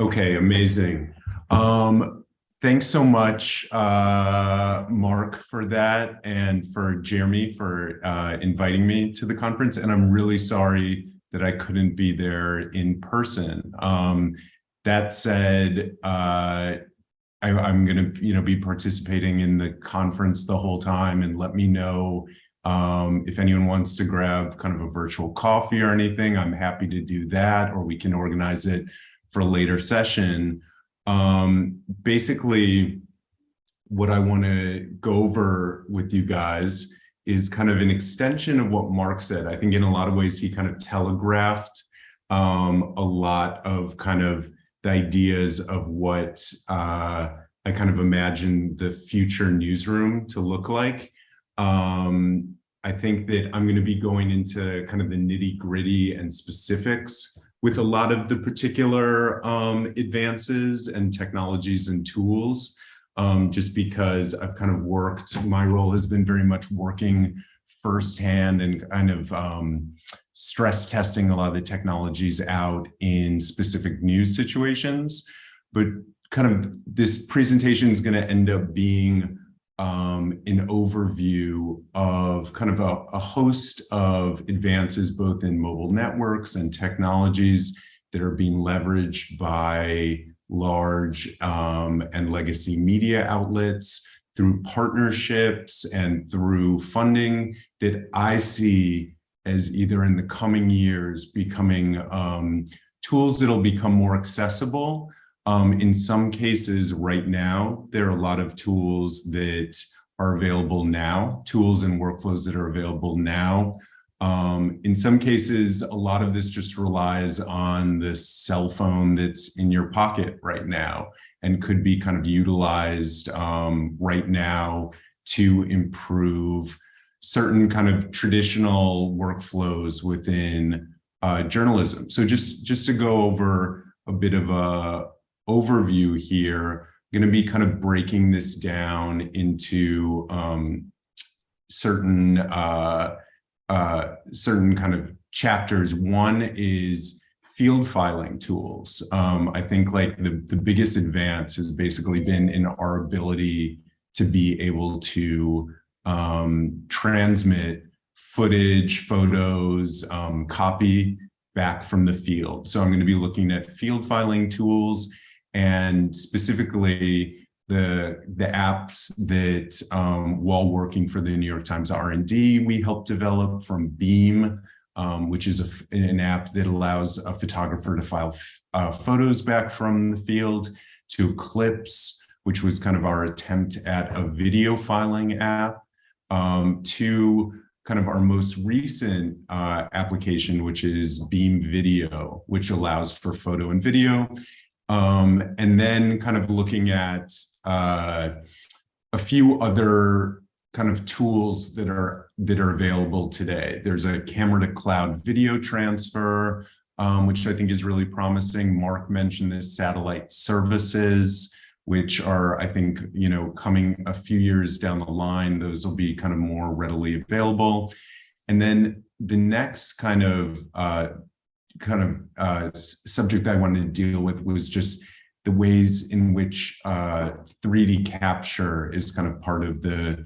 Okay, amazing. Thanks so much, Mark, for that, and for Jeremy for inviting me to the conference. And I'm really sorry that I couldn't be there in person. That said, I'm going to, be participating in the conference the whole time, and let me know if anyone wants to grab kind of a virtual coffee or anything. I'm happy to do that, or we can organize it for a later session. Basically, what I want to go over with you guys is kind of an extension of what Mark said. I think in a lot of ways he kind of telegraphed a lot of kind of the ideas of what I kind of imagine the future newsroom to look like. I think that I'm going to be going into kind of the nitty-gritty and specifics with a lot of the particular advances and technologies and tools, just because I've kind of my role has been very much working firsthand and kind of stress testing a lot of the technologies out in specific news situations. But kind of this presentation is going to end up being an overview of kind of a host of advances, both in mobile networks and technologies that are being leveraged by large and legacy media outlets through partnerships and through funding that I see as either in the coming years becoming tools that'll become more accessible. In some cases right now, there are a lot of tools that are available now, tools and workflows that are available now. In some cases, a lot of this just relies on the cell phone that's in your pocket right now and could be kind of utilized right now to improve certain kind of traditional workflows within journalism. So just to go over a bit of a overview here, I'm going to be kind of breaking this down into certain kind of chapters. One is field filing tools. I think like the biggest advance has basically been in our ability to be able to transmit footage, photos, copy back from the field. So I'm going to be looking at field filing tools, and specifically the apps that while working for the New York Times R&D, we helped develop, from Beam, which is an app that allows a photographer to file photos back from the field, to Clips, which was kind of our attempt at a video filing app, to kind of our most recent application, which is Beam Video, which allows for photo and video. And then kind of looking at a few other kind of tools that are available today. There's a camera to cloud video transfer, which I think is really promising. Mark mentioned this, satellite services, which are, I think, coming a few years down the line. Those will be kind of more readily available. And then the next kind of subject I wanted to deal with was just the ways in which 3D capture is kind of part of the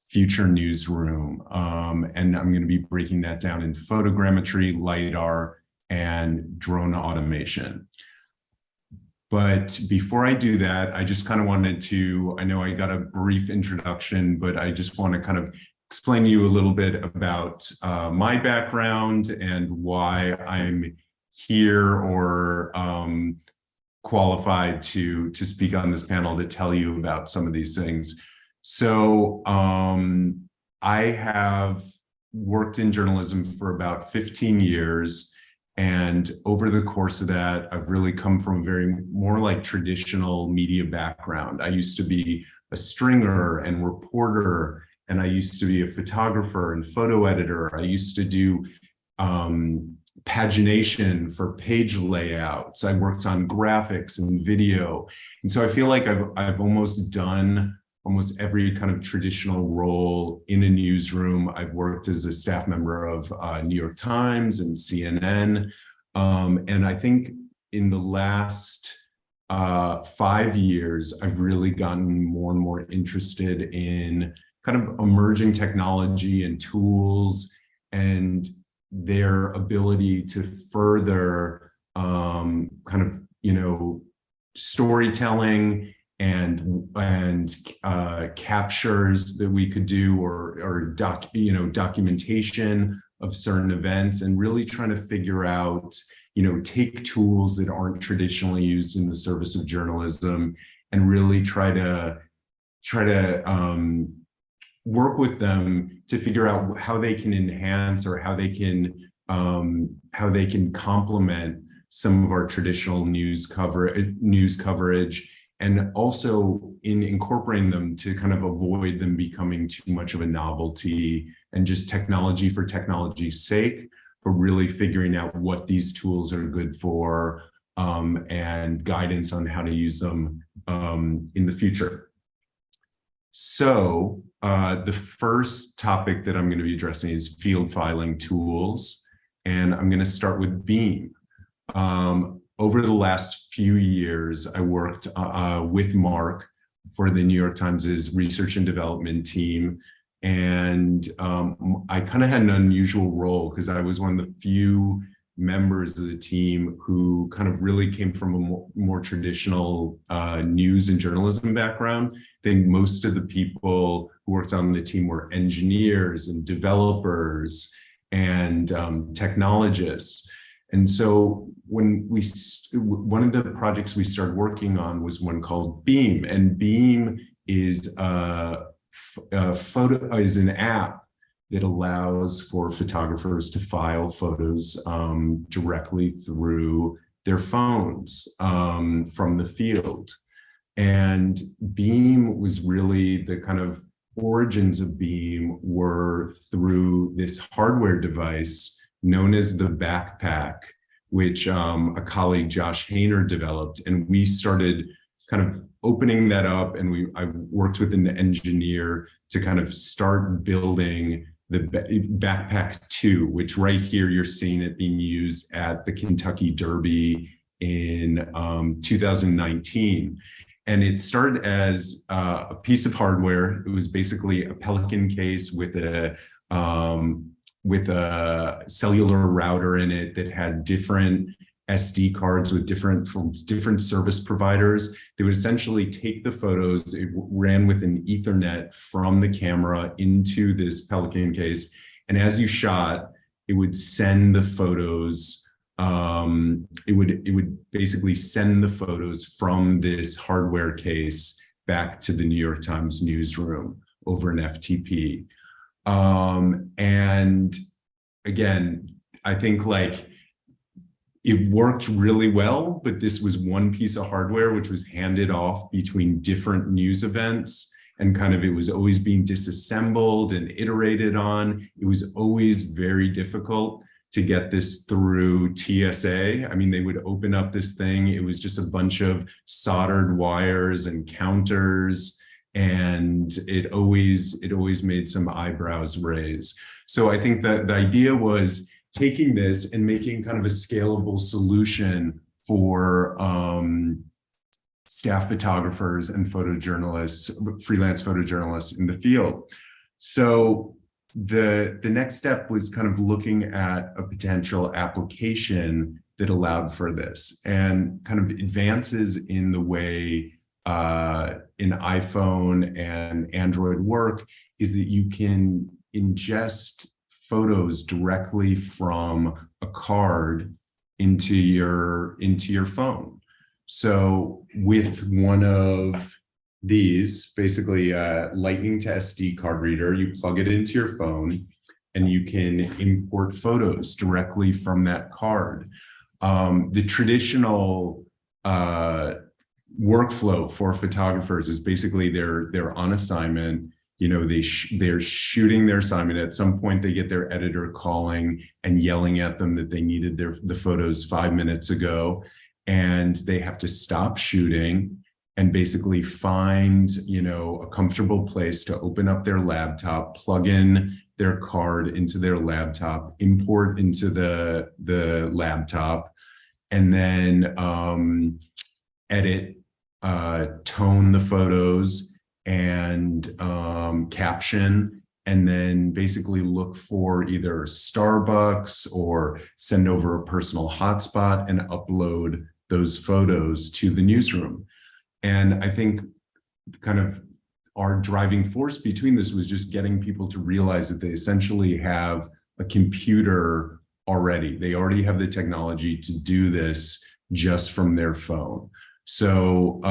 future newsroom. And I'm going to be breaking that down in photogrammetry, LiDAR, and drone automation. But before I do that, I just kind of wanted to, I know I got a brief introduction, but I just want to kind of explain to you a little bit about my background and why I'm here or qualified to speak on this panel to tell you about some of these things. So I have worked in journalism for about 15 years. And over the course of that, I've really come from a very more like traditional media background. I used to be a stringer and reporter, and I used to be a photographer and photo editor. I used to do pagination for page layouts. I worked on graphics and video. And so I feel like I've almost done almost every kind of traditional role in a newsroom. I've worked as a staff member of New York Times and CNN. And I think in the last 5 years, I've really gotten more and more interested in kind of emerging technology and tools and their ability to further kind of, storytelling and captures that we could do, or documentation of certain events, and really trying to figure out, take tools that aren't traditionally used in the service of journalism and really try to work with them to figure out how they can enhance, or how they can complement some of our traditional news coverage, and also in incorporating them to kind of avoid them becoming too much of a novelty and just technology for technology's sake, but really figuring out what these tools are good for, and guidance on how to use them in the future. So the first topic that I'm going to be addressing is field filing tools, and I'm going to start with Beam. Over the last few years, I worked with Mark for the New York Times' research and development team. And I kind of had an unusual role because I was one of the few members of the team who kind of really came from a more traditional news and journalism background. I think most of the people who worked on the team were engineers and developers and technologists. And so when one of the projects we started working on was one called Beam, and Beam is an app that allows for photographers to file photos directly through their phones from the field. And Beam was really the kind of origins of Beam were through this hardware device known as the backpack, which a colleague, Josh Hayner, developed. And we started kind of opening that up, and I worked with an engineer to kind of start building the Backpack 2, which right here you're seeing it being used at the Kentucky Derby in 2019. And it started as a piece of hardware. It was basically a Pelican case with a cellular router in it that had different SD cards with different service providers. They would essentially take the photos. It ran with an Ethernet from the camera into this Pelican case, and as you shot, it would send the photos. It would basically send the photos from this hardware case back to the New York Times newsroom over an FTP. And again, I think it worked really well, but this was one piece of hardware which was handed off between different news events, and it was always being disassembled and iterated on. It was always very difficult to get this through TSA. I mean, they would open up this thing. It was just a bunch of soldered wires and counters, and it always made some eyebrows raise. So I think that the idea was taking this and making kind of a scalable solution for staff photographers and photojournalists, freelance photojournalists in the field. So the next step was kind of looking at a potential application that allowed for this, and kind of advances in the way in iPhone and Android work is that you can ingest photos directly from a card into your phone. So with one of these, basically a Lightning to SD card reader, you plug it into your phone and you can import photos directly from that card. The traditional workflow for photographers is basically they're on assignment. They're shooting their assignment. At some point, they get their editor calling and yelling at them that they needed the photos 5 minutes ago, and they have to stop shooting and basically find a comfortable place to open up their laptop, plug in their card into their laptop, import into the laptop, and then edit, tone the photos, and caption, and then basically look for either Starbucks or send over a personal hotspot and upload those photos to the newsroom. And I think kind of our driving force between this was just getting people to realize that they essentially have a computer already. They already have the technology to do this just from their phone. So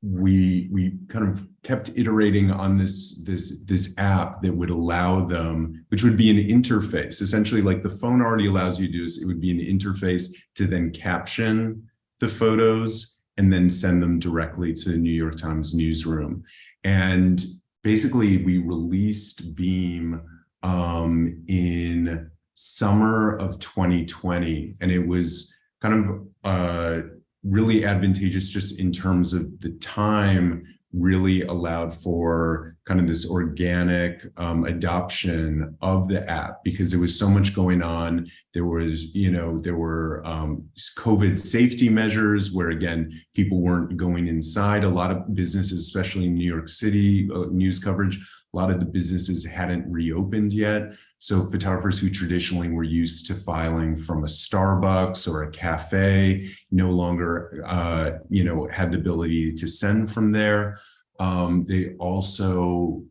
we kind of kept iterating on this app that would allow them, which would be an interface. Essentially, like the phone already allows you to do this, it would be an interface to then caption the photos and then send them directly to the New York Times newsroom. And basically, we released Beam in summer of 2020, and it was kind of really advantageous just in terms of the time really allowed for kind of this organic adoption of the app, because there was so much going on. There was, there were COVID safety measures where, again, people weren't going inside. A lot of businesses, especially in New York City, news coverage, a lot of the businesses hadn't reopened yet. So photographers who traditionally were used to filing from a Starbucks or a cafe no longer, had the ability to send from there. There also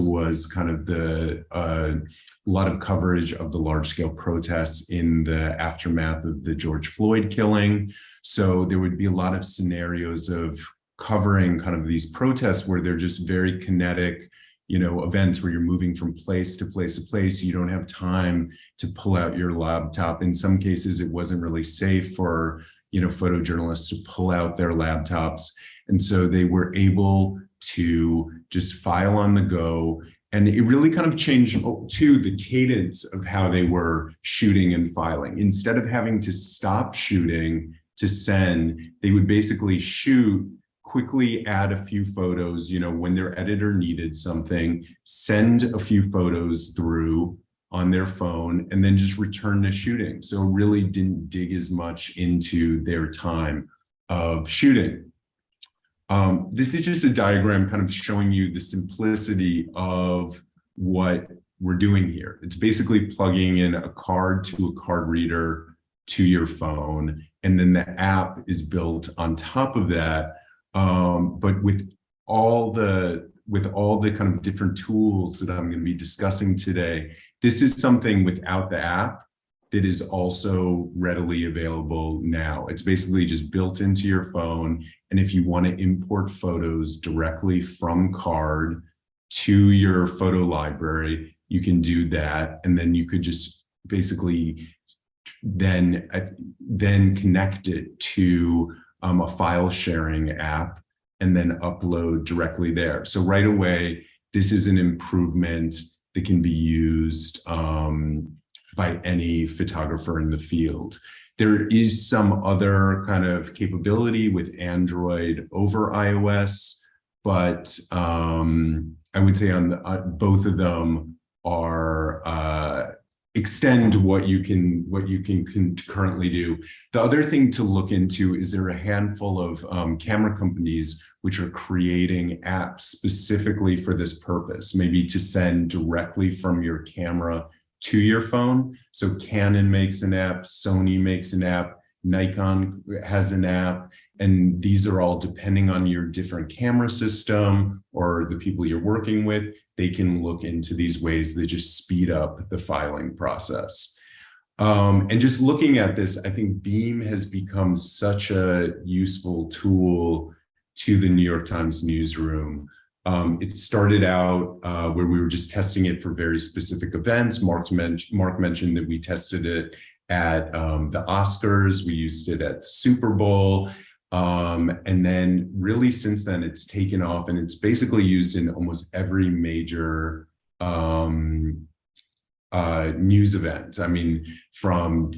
was kind of a lot of coverage of the large-scale protests in the aftermath of the George Floyd killing. So there would be a lot of scenarios of covering kind of these protests where they're just very kinetic, events where you're moving from place to place to place. You don't have time to pull out your laptop. In some cases, it wasn't really safe for, photojournalists to pull out their laptops. And so they were able to just file on the go. And it really kind of changed too the cadence of how they were shooting and filing. Instead of having to stop shooting to send, they would basically shoot, quickly add a few photos, when their editor needed something, send a few photos through on their phone, and then just return to shooting. So really didn't dig as much into their time of shooting. This is just a diagram kind of showing you the simplicity of what we're doing here. It's basically plugging in a card to a card reader to your phone, and then the app is built on top of that. But with all the kind of different tools that I'm going to be discussing today, this is something without the app that is also readily available now. It's basically just built into your phone. And if you want to import photos directly from card to your photo library, you can do that. And then you could just basically then connect it to a file sharing app and then upload directly there. So right away, this is an improvement that can be used by any photographer in the field. There is some other kind of capability with Android over iOS, but I would say on both of them are extend what you can currently do. The other thing to look into is there are a handful of camera companies which are creating apps specifically for this purpose, maybe to send directly from your camera to your phone. So Canon makes an app, Sony makes an app, Nikon has an app, and these are all depending on your different camera system or the people you're working with. They can look into these ways that just speed up the filing process. And just looking at this, I think Beam has become such a useful tool to the New York Times newsroom. It started out where we were just testing it for very specific events. Mark mentioned that we tested it at the Oscars. We used it at Super Bowl. And then really since then, it's taken off, and it's basically used in almost every major news event. I mean, from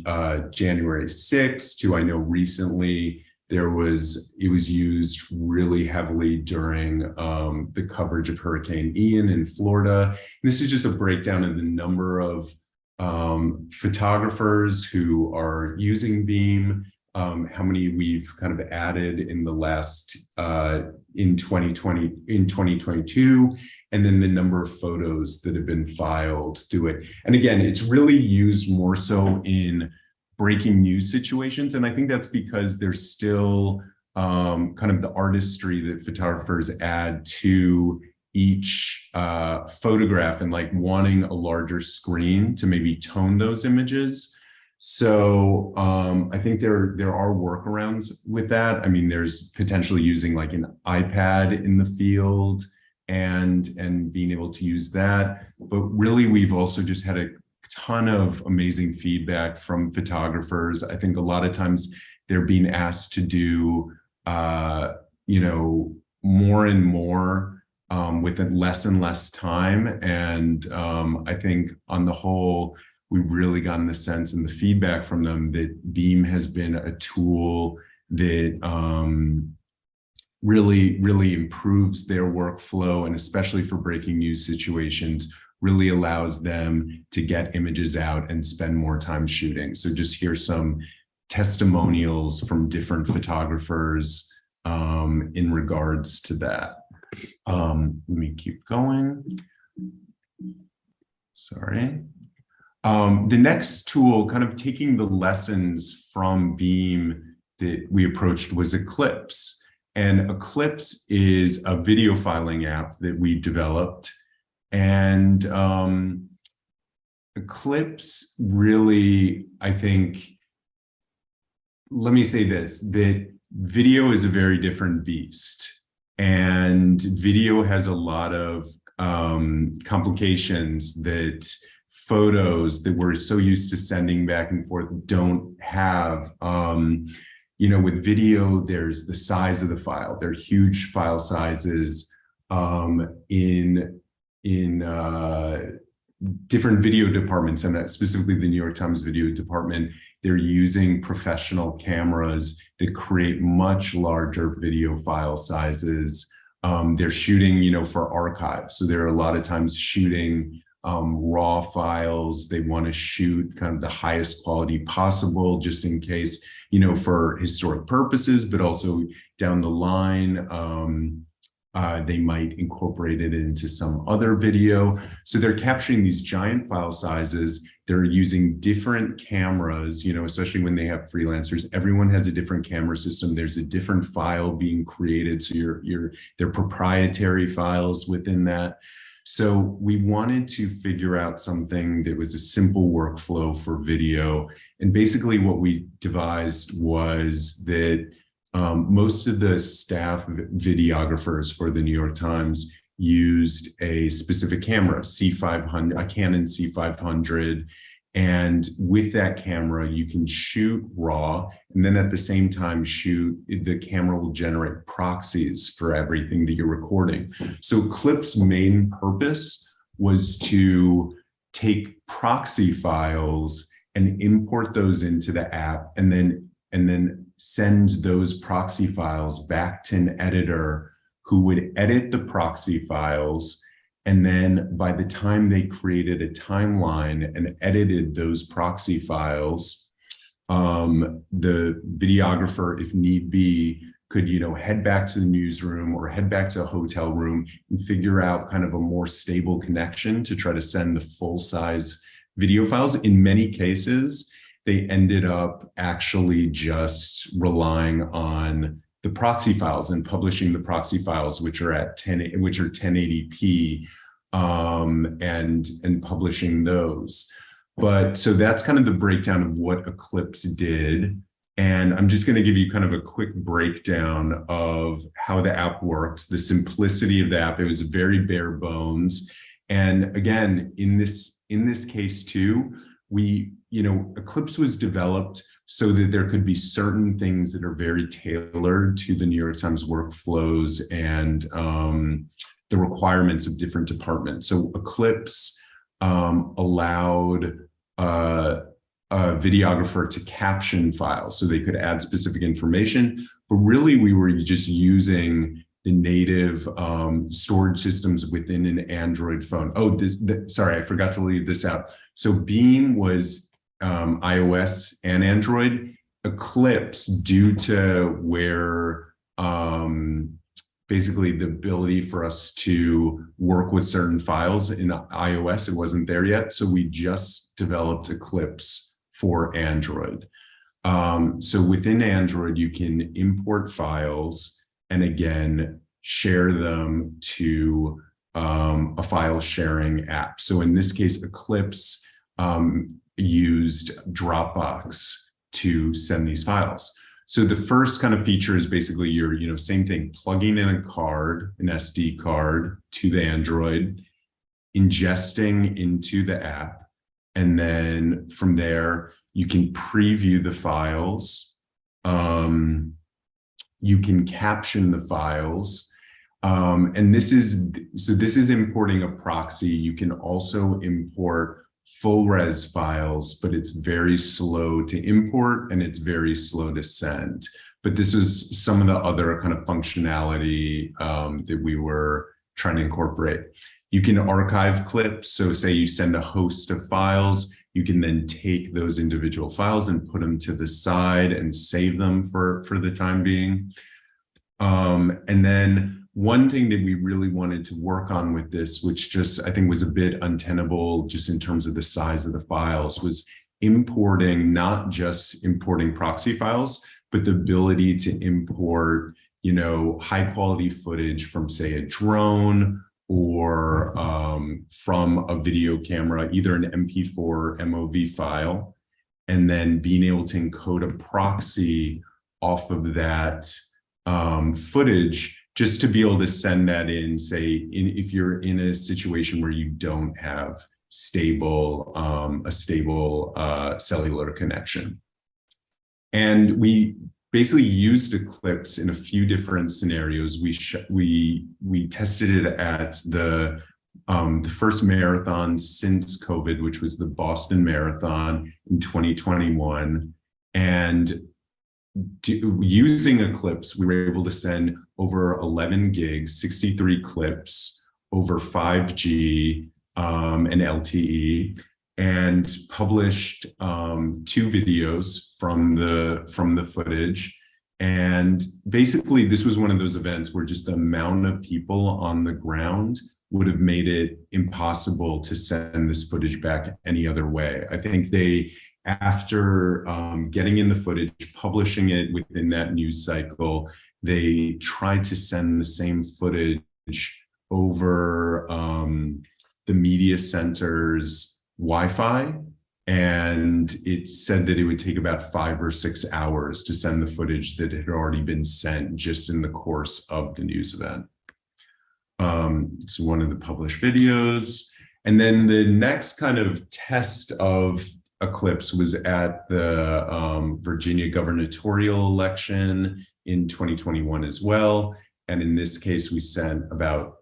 January 6th to, I know recently, it was used really heavily during the coverage of Hurricane Ian in Florida. And this is just a breakdown of the number of photographers who are using Beam, how many we've kind of added in the last in 2022, and then the number of photos that have been filed through it. And again, it's really used more so in breaking news situations, and I think that's because there's still kind of the artistry that photographers add to each photograph, and like wanting a larger screen to maybe tone those images. So I think there are workarounds with that. I mean, there's potentially using like an iPad in the field and being able to use that. But really, we've also just had a ton of amazing feedback from photographers. I think a lot of times they're being asked to do, you know, more and more with less and less time. And I think on the whole, we've really gotten the sense and the feedback from them that Beam has been a tool that really improves their workflow, and especially for breaking news situations, really allows them to get images out and spend more time shooting. So just here's some testimonials from different photographers in regards to that. Let me keep going. Sorry. The next tool, kind of taking the lessons from Beam that we approached, was Eclipse. And Eclipse is a video filing app that we developed. And Eclipse really, I think, let me say this, that video is a very different beast. And video has a lot of complications that photos that we're so used to sending back and forth don't have. You know, with video, there's the size of the file. There are huge file sizes in different video departments, and that specifically the New York Times video department. They're using professional cameras to create much larger video file sizes. They're shooting, you know, for archives. So they're a lot of times shooting raw files. They want to shoot kind of the highest quality possible, just in case, you know, for historic purposes, but also down the line, they might incorporate it into some other video. So they're capturing these giant file sizes. They're using different cameras, you know, especially when they have freelancers. Everyone has a different camera system. There's a different file being created. So they're proprietary files within that. So we wanted to figure out something that was a simple workflow for video. And basically what we devised was that most of the staff videographers for the New York Times used a specific camera, C500, a Canon C500. And with that camera, you can shoot raw, and then at the same time the camera will generate proxies for everything that you're recording. So Eclipse's main purpose was to take proxy files and import those into the app, and then send those proxy files back to an editor who would edit the proxy files. And then by the time they created a timeline and edited those proxy files, the videographer, if need be, could, you know, head back to the newsroom or head back to a hotel room and figure out kind of a more stable connection to try to send the full size video files. In many cases, they ended up actually just relying on the proxy files and publishing the proxy files, which are 1080p, and publishing those. But so that's kind of the breakdown of what Eclipse did. And I'm just going to give you kind of a quick breakdown of how the app works, the simplicity of the app. It was very bare bones. And again, in this case too, Eclipse was developed so that there could be certain things that are very tailored to the New York Times workflows and the requirements of different departments. So Eclipse allowed a videographer to caption files so they could add specific information, but really we were just using the native storage systems within an Android phone. Oh, sorry, I forgot to leave this out. So Beam was iOS and Android. Eclipse, due to where basically the ability for us to work with certain files in iOS, it wasn't there yet. So we just developed Eclipse for Android. So within Android, you can import files and again, share them to a file sharing app. So in this case, Eclipse used Dropbox to send these files. So the first kind of feature is basically your, same thing, plugging in a card, an SD card to the Android, ingesting into the app. And then from there, you can preview the files. You can caption the files. And this is importing a proxy. You can also import full res files, but it's very slow to import and it's very slow to send. But this is some of the other kind of functionality that we were trying to incorporate. You can archive clips. So say you send a host of files, you can then take those individual files and put them to the side and save them for the time being. And then one thing that we really wanted to work on with this, which just I think was a bit untenable just in terms of the size of the files, was importing, not just importing proxy files, but the ability to import, high quality footage from, say, a drone or from a video camera, either an MP4 or MOV file, and then being able to encode a proxy off of that footage, just to be able to send that in, say, if you're in a situation where you don't have a stable cellular connection. And we basically used Eclipse in a few different scenarios. We tested it at the first marathon since COVID, which was the Boston Marathon in 2021. And using Eclipse, we were able to send over 11 gigs, 63 clips over 5G and LTE, and published 2 videos from the footage. And basically, this was one of those events where just the amount of people on the ground would have made it impossible to send this footage back any other way. I think after getting in the footage, publishing it within that news cycle, they tried to send the same footage over the media center's Wi-Fi, and it said that it would take about 5 or 6 hours to send the footage that had already been sent just in the course of the news event. It's one of the published videos. And then the next kind of test of Eclipse was at the Virginia gubernatorial election in 2021 as well. And in this case, we sent about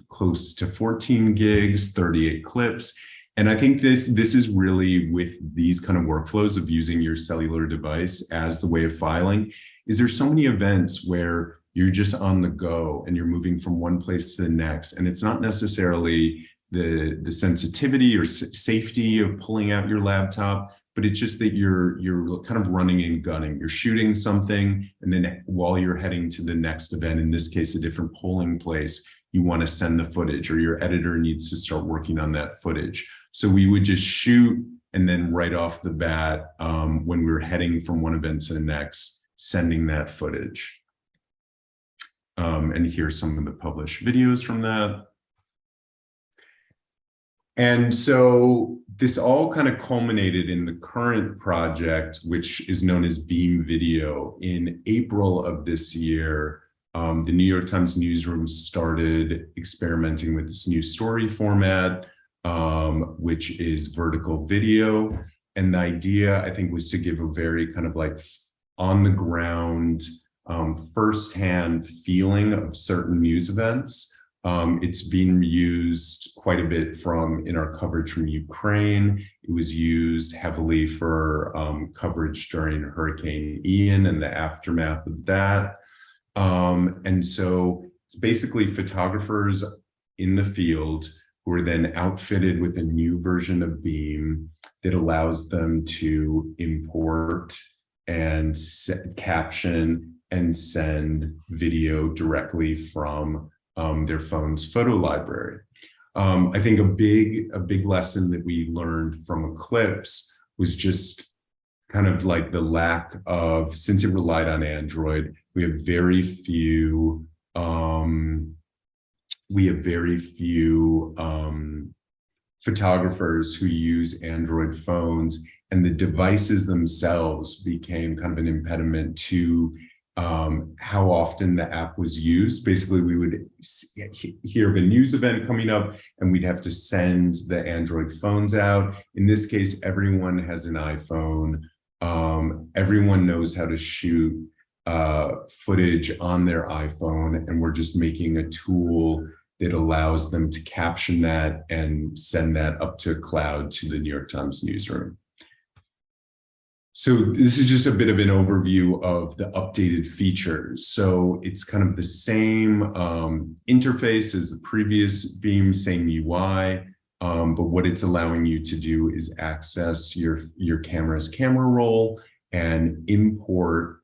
close to 14 gigs, 38 clips. And I think this is really, with these kind of workflows of using your cellular device as the way of filing, is there's so many events where you're just on the go and you're moving from one place to the next. And it's not necessarily the sensitivity or safety of pulling out your laptop, but it's just that you're kind of running and gunning. You're shooting something, and then while you're heading to the next event, in this case, a different polling place, you want to send the footage, or your editor needs to start working on that footage. So we would just shoot, and then right off the bat, when we were heading from one event to the next, sending that footage. And here's some of the published videos from that. And so this all kind of culminated in the current project, which is known as Beam Video. In April of this year, the New York Times Newsroom started experimenting with this new story format, which is vertical video. And the idea, I think, was to give a very kind of like on the ground, firsthand feeling of certain news events. It's been used quite a bit in our coverage from Ukraine. It was used heavily for coverage during Hurricane Ian and the aftermath of that. And so it's basically photographers in the field who are then outfitted with a new version of Beam that allows them to import and caption and send video directly from their phone's photo library. I think a big lesson that we learned from Eclipse was just kind of like the lack of, since it relied on Android, we have very few photographers who use Android phones, and the devices themselves became kind of an impediment to how often the app was used. Basically, we would hear of a news event coming up and we'd have to send the Android phones out. In this case, everyone has an iPhone. Everyone knows how to shoot footage on their iPhone, and we're just making a tool that allows them to caption that and send that up to cloud to the New York Times newsroom. So this is just a bit of an overview of the updated features. So it's kind of the same interface as the previous Beam, same UI, but what it's allowing you to do is access your camera's camera roll and import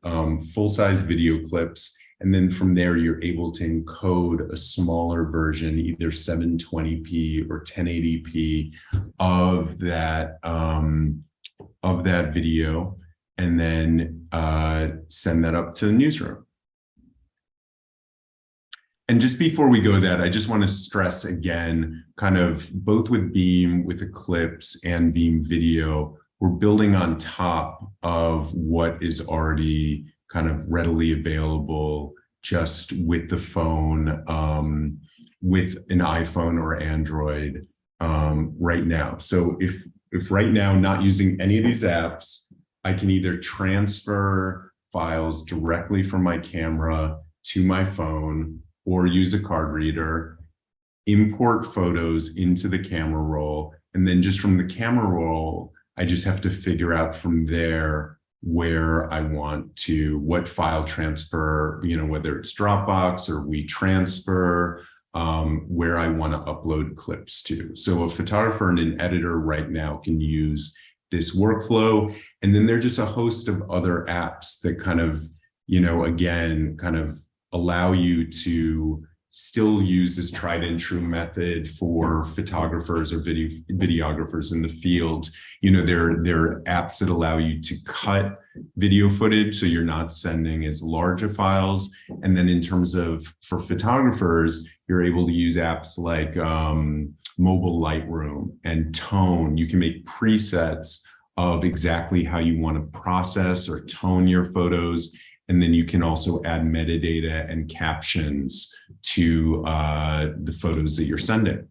full-size video clips. And then from there, you're able to encode a smaller version, either 720p or 1080p of that video, and then send that up to the newsroom. And just before we go that, I just want to stress again, kind of both with Beam, with Eclipse and Beam Video, we're building on top of what is already kind of readily available just with the phone, with an iPhone or Android right now. So if right now not using any of these apps, I can either transfer files directly from my camera to my phone or use a card reader, import photos into the camera roll, and then just from the camera roll, I just have to figure out from there where I want to, what file transfer, whether it's Dropbox or WeTransfer, where I want to upload clips to. So a photographer and an editor right now can use this workflow. And then there's just a host of other apps that kind of, again, kind of allow you to still use this tried and true method for photographers or videographers in the field. There are apps that allow you to cut video footage, so you're not sending as large of files. And then in terms of, for photographers, you're able to use apps like Mobile Lightroom and Tone. You can make presets of exactly how you want to process or tone your photos. And then you can also add metadata and captions to the photos that you're sending.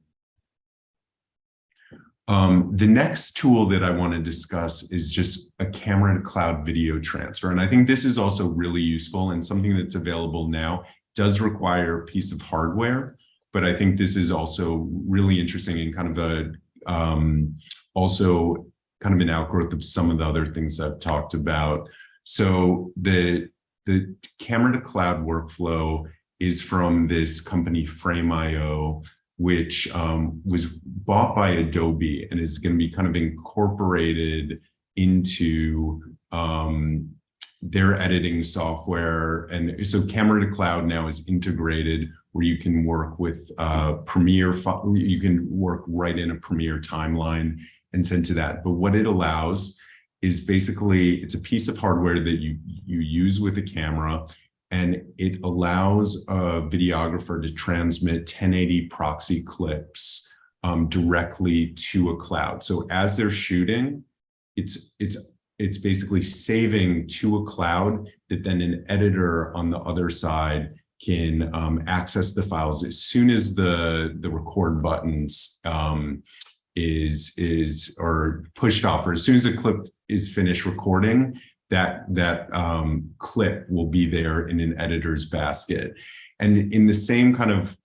The next tool that I want to discuss is just a camera to cloud video transfer. And I think this is also really useful and something that's available now. It does require a piece of hardware, but I think this is also really interesting and kind of also kind of an outgrowth of some of the other things I've talked about. So the camera to cloud workflow is from this company Frame.io, which was bought by Adobe and is going to be kind of incorporated into their editing software. And so camera to cloud now is integrated where you can work with Premiere, you can work right in a Premiere timeline and send to that. But what it allows is basically, it's a piece of hardware that you use with a camera, and it allows a videographer to transmit 1080 proxy clips directly to a cloud. So as they're shooting, it's basically saving to a cloud that then an editor on the other side can access the files as soon as the record buttons or pushed off, or as soon as a clip is finished recording, that clip will be there in an editor's basket. And in the same kind of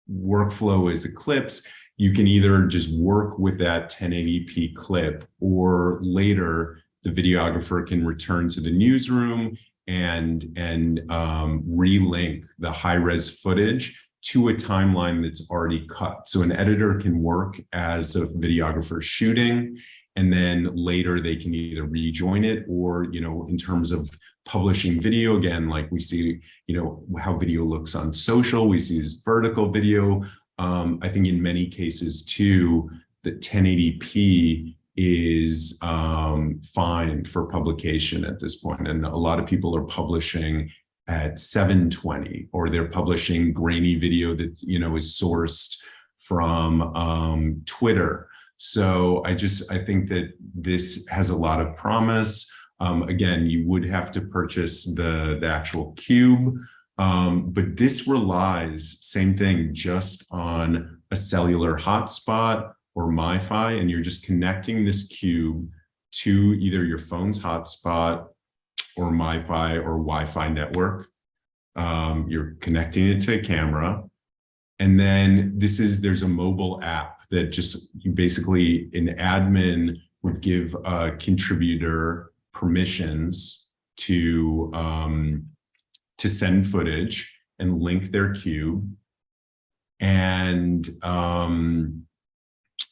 workflow as Eclipse, you can either just work with that 1080p clip, or later the videographer can return to the newsroom and relink the high-res footage to a timeline that's already cut. So an editor can work as a videographer shooting, and then later they can either rejoin it, or, in terms of publishing video, again, like we see, how video looks on social, we see this vertical video. I think in many cases too, the 1080p is fine for publication at this point. And a lot of people are publishing at 720, or they're publishing grainy video that, is sourced from Twitter. So I think that this has a lot of promise. Again, you would have to purchase the actual cube, but this relies, same thing, just on a cellular hotspot or Wi-Fi, and you're just connecting this cube to either your phone's hotspot or Wi-Fi or Wi-Fi network. You're connecting it to a camera, and then there's a mobile app that you basically, an admin would give a contributor permissions to send footage and link their cube. And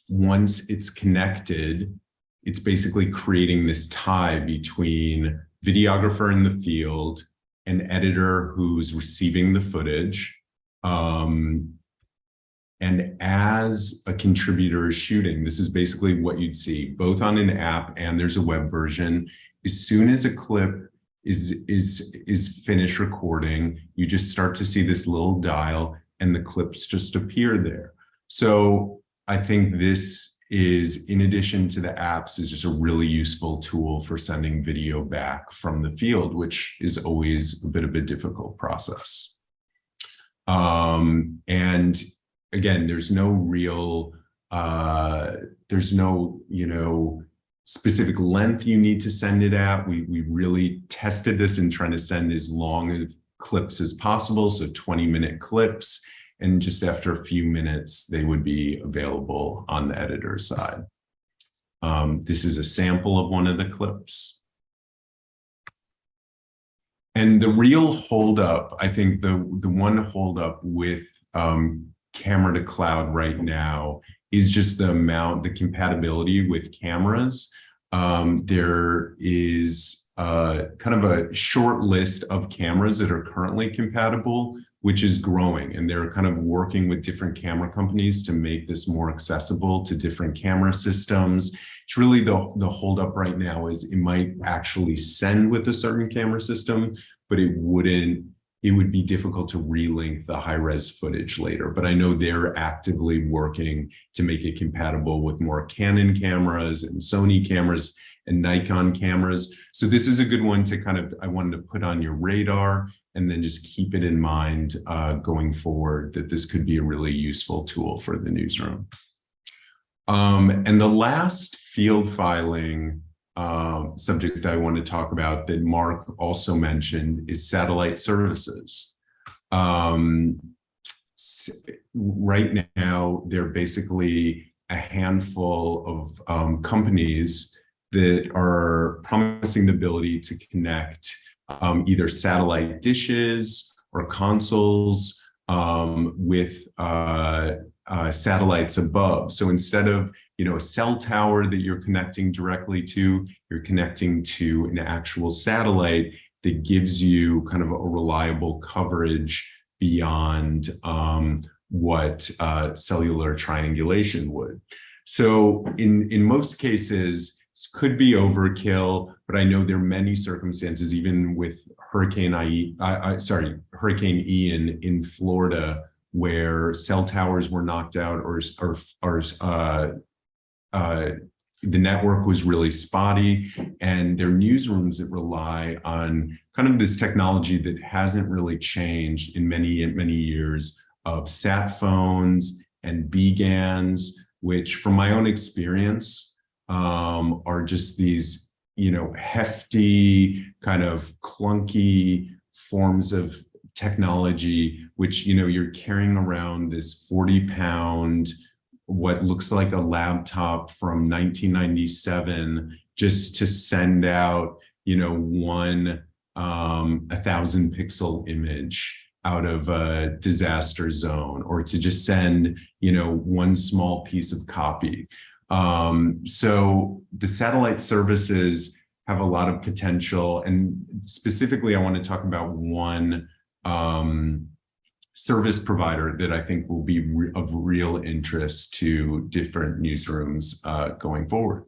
once it's connected, it's basically creating this tie between videographer in the field and editor who's receiving the footage. And as a contributor is shooting, this is basically what you'd see both on an app and there's a web version. As soon as a clip is finished recording, you just start to see this little dial and the clips just appear there. So I think this is, in addition to the apps, is just a really useful tool for sending video back from the field, which is always a bit of a difficult process. And again, there's no real, specific length you need to send it at. We really tested this in trying to send as long of clips as possible, so 20-minute clips, and just after a few minutes, they would be available on the editor's side. This is a sample of one of the clips. And the real holdup, I think the one holdup with camera to cloud right now is just the compatibility with cameras. There is kind of a short list of cameras that are currently compatible, which is growing, and they're kind of working with different camera companies to make this more accessible to different camera systems. It's really the holdup right now is it might actually send with a certain camera system, but it would be difficult to relink the high-res footage later. But I know they're actively working to make it compatible with more Canon cameras and Sony cameras and Nikon cameras. So this is a good one to I wanted to put on your radar, and then just keep it in mind going forward that this could be a really useful tool for the newsroom. And the last field filing subject I want to talk about that Mark also mentioned is satellite services. Right now, there are basically a handful of companies that are promising the ability to connect either satellite dishes or consoles with satellites above. So instead of a cell tower that you're connecting directly to, you're connecting to an actual satellite that gives you kind of a reliable coverage beyond what cellular triangulation would. So in most cases, this could be overkill, but I know there are many circumstances, even with Hurricane Ian in Florida, where cell towers were knocked out, or the network was really spotty, and there are newsrooms that rely on kind of this technology that hasn't really changed in many years of sat phones and BGANs, which from my own experience are just these, hefty, kind of clunky forms of technology, which, you're carrying around this 40-pound, what looks like a laptop from 1997, just to send out, one 1,000-pixel image out of a disaster zone, or to just send, one small piece of copy. So the satellite services have a lot of potential, and specifically, I want to talk about one service provider that I think will be of real interest to different newsrooms going forward.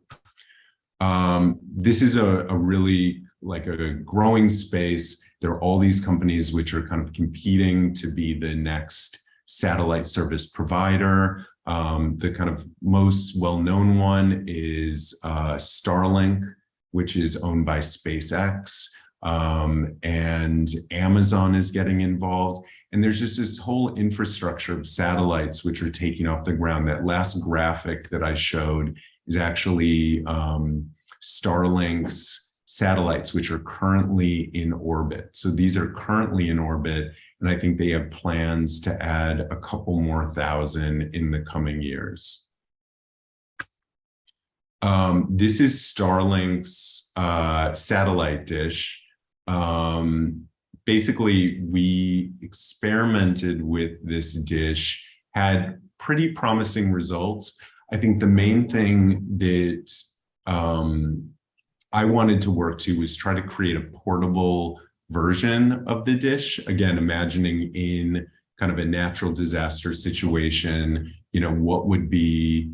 This is a really like a growing space. There are all these companies which are kind of competing to be the next satellite service provider. The kind of most well-known one is Starlink, which is owned by SpaceX, and Amazon is getting involved. And there's just this whole infrastructure of satellites which are taking off the ground. That last graphic that I showed is actually Starlink's satellites, which are currently in orbit. So these are currently in orbit, and I think they have plans to add a couple more thousand in the coming years. This is Starlink's satellite dish. Basically, we experimented with this dish, had pretty promising results. I think the main thing that I wanted to work to was try to create a portable version of the dish. Again, imagining in kind of a natural disaster situation, you know, what would be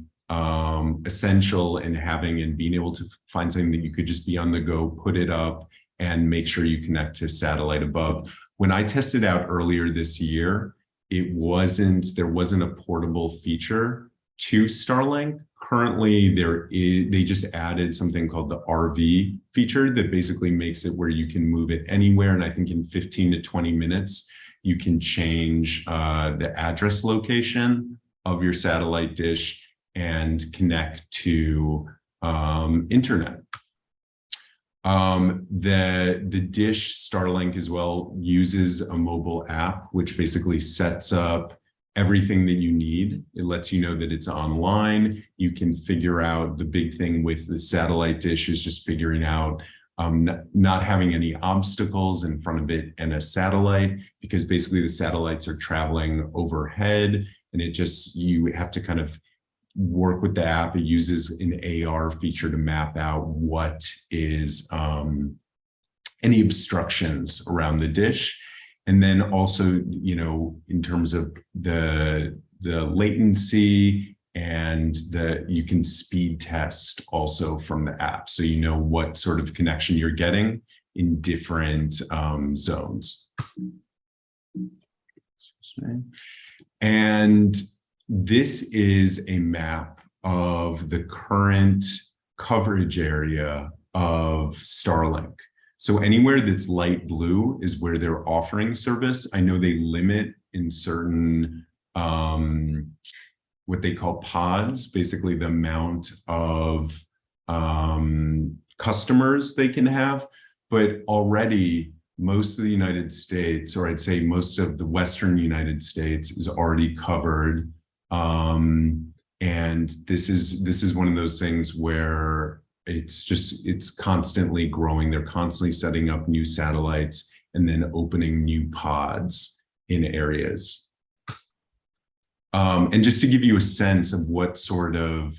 essential in having and being able to find something that you could just be on the go, put it up, and make sure you connect to satellite above. When I tested out earlier this year, there wasn't a portable feature to Starlink. Currently, they just added something called the RV feature that basically makes it where you can move it anywhere. And I think in 15 to 20 minutes, you can change the address location of your satellite dish and connect to internet. The dish Starlink as well uses a mobile app, which basically sets up everything that you need. It lets you know that it's online. You can figure out, the big thing with the satellite dish is just figuring out not having any obstacles in front of it and a satellite, because basically the satellites are traveling overhead, and you have to kind of work with the app. It uses an AR feature to map out what is any obstructions around the dish. And then also, you know, in terms of the latency, and you can speed test also from the app. So you know what sort of connection you're getting in different zones. And this is a map of the current coverage area of Starlink. So anywhere that's light blue is where they're offering service. I know they limit in certain, what they call pods, basically the amount of customers they can have. But already most of the United States, or I'd say most of the Western United States, is already covered. And this is one of those things where it's constantly growing. They're constantly setting up new satellites and then opening new pods in areas. And just to give you a sense of what sort of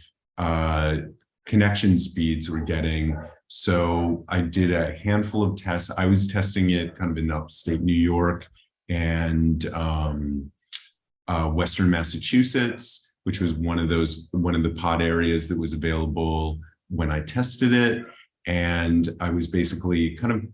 connection speeds we're getting. So I did a handful of tests. I was testing it kind of in upstate New York and Western Massachusetts, which was one of the pod areas that was available when I tested it. And I was basically kind of,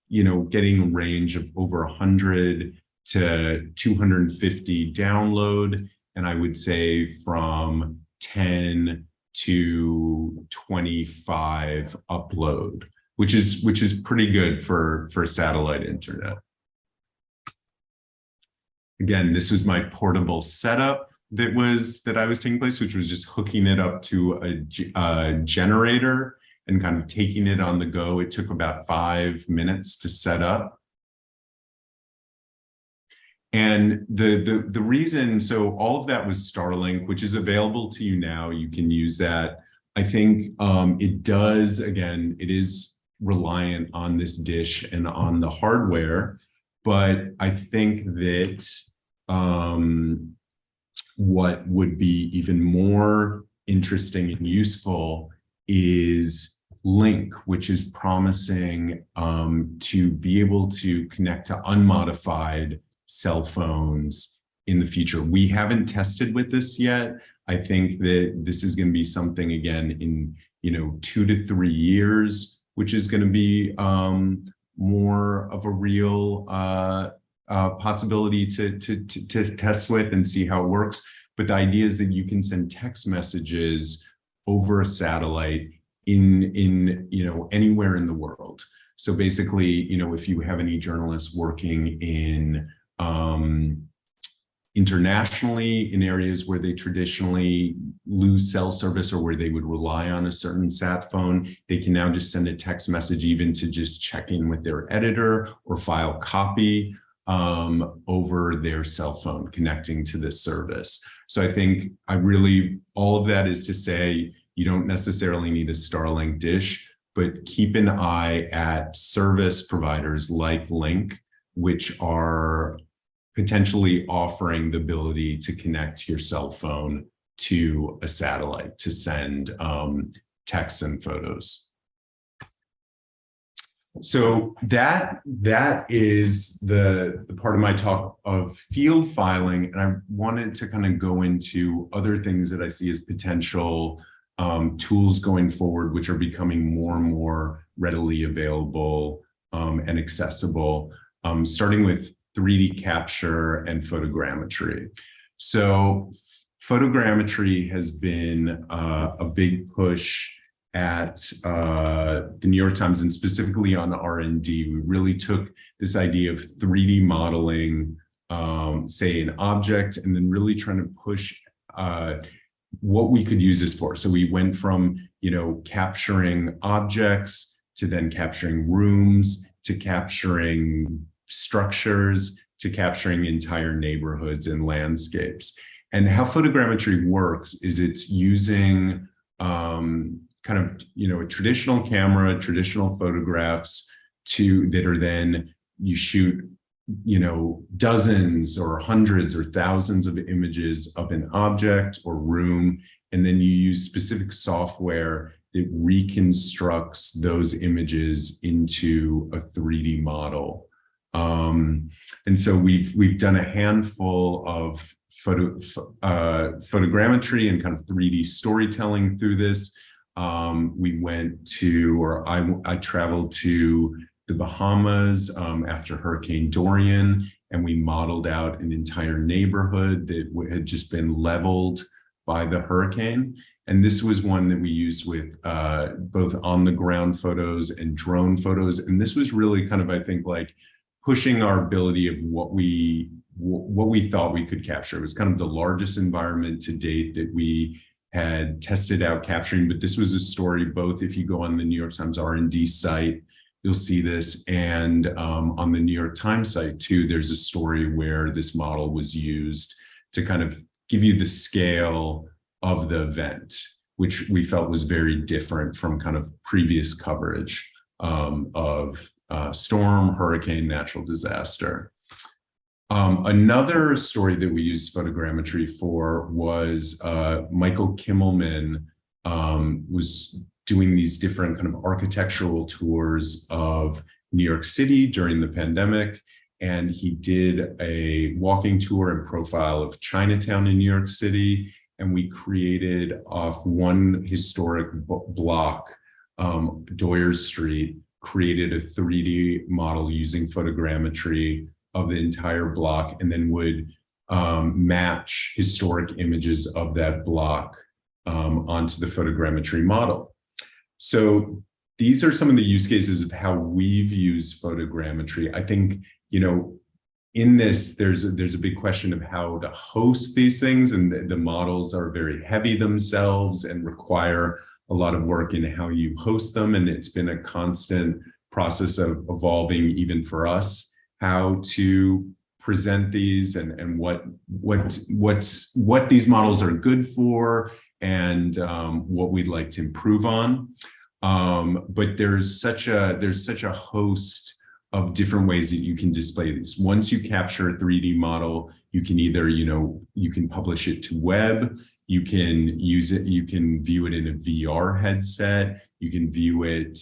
you know, getting a range of over 100 to 250 download. And I would say from 10 to 25 upload, which is pretty good for satellite internet. Again, this was my portable setup that I was taking place, which was just hooking it up to a generator and kind of taking it on the go. It took about 5 minutes to set up. And the reason, so all of that was Starlink, which is available to you now. You can use that. I think it does, again, it is reliant on this dish and on the hardware, but I think that what would be even more interesting and useful is Link, which is promising to be able to connect to unmodified cell phones in the future. We haven't tested with this yet. I think that this is going to be something, again, in 2 to 3 years, which is going to be more of a real possibility to test with and see how it works. But the idea is that you can send text messages over a satellite in anywhere in the world. So basically, if you have any journalists working in internationally in areas where they traditionally lose cell service or where they would rely on a certain sat phone, they can now just send a text message even to just check in with their editor or file copy over their cell phone connecting to this service. So I think all of that is to say, you don't necessarily need a Starlink dish, but keep an eye at service providers like Link, which are potentially offering the ability to connect your cell phone to a satellite to send texts and photos. So that is the part of my talk of field filing, and I wanted to kind of go into other things that I see as potential tools going forward, which are becoming more and more readily available and accessible, starting with 3D capture and photogrammetry. So photogrammetry has been a big push at the New York Times, and specifically on R&D. We really took this idea of 3D modeling, say an object, and then really trying to push what we could use this for. So we went from, capturing objects to then capturing rooms, to capturing structures, to capturing entire neighborhoods and landscapes. And how photogrammetry works is it's using kind of, a traditional camera, traditional photographs that are then you shoot, dozens or hundreds or thousands of images of an object or room, and then you use specific software that reconstructs those images into a 3D model. And so we've done a handful of photogrammetry and kind of 3D storytelling through this. I traveled to the Bahamas after Hurricane Dorian, and we modeled out an entire neighborhood that had just been leveled by the hurricane. And this was one that we used with both on the ground photos and drone photos. And this was really kind of, I think, like pushing our ability of what we thought we could capture. It was kind of the largest environment to date that we had tested out capturing, but this was a story, both if you go on the New York Times R&D site, you'll see this, and on the New York Times site too, there's a story where this model was used to kind of give you the scale of the event, which we felt was very different from kind of previous coverage of storm, hurricane, natural disaster. Another story that we used photogrammetry for was Michael Kimmelman was doing these different kind of architectural tours of New York City during the pandemic. And he did a walking tour and profile of Chinatown in New York City. And we created off one historic block, Doyer Street, created a 3D model using photogrammetry of the entire block, and then would match historic images of that block onto the photogrammetry model. So these are some of the use cases of how we've used photogrammetry. I think, in this, there's a big question of how to host these things, and the models are very heavy themselves and require a lot of work in how you host them. And it's been a constant process of evolving, even for us, how to present these and what these models are good for, and what we'd like to improve on. But there's such a host of different ways that you can display these. Once you capture a 3D model, you can either, you can publish it to web, You can use it, you can view it in a VR headset. You can view it,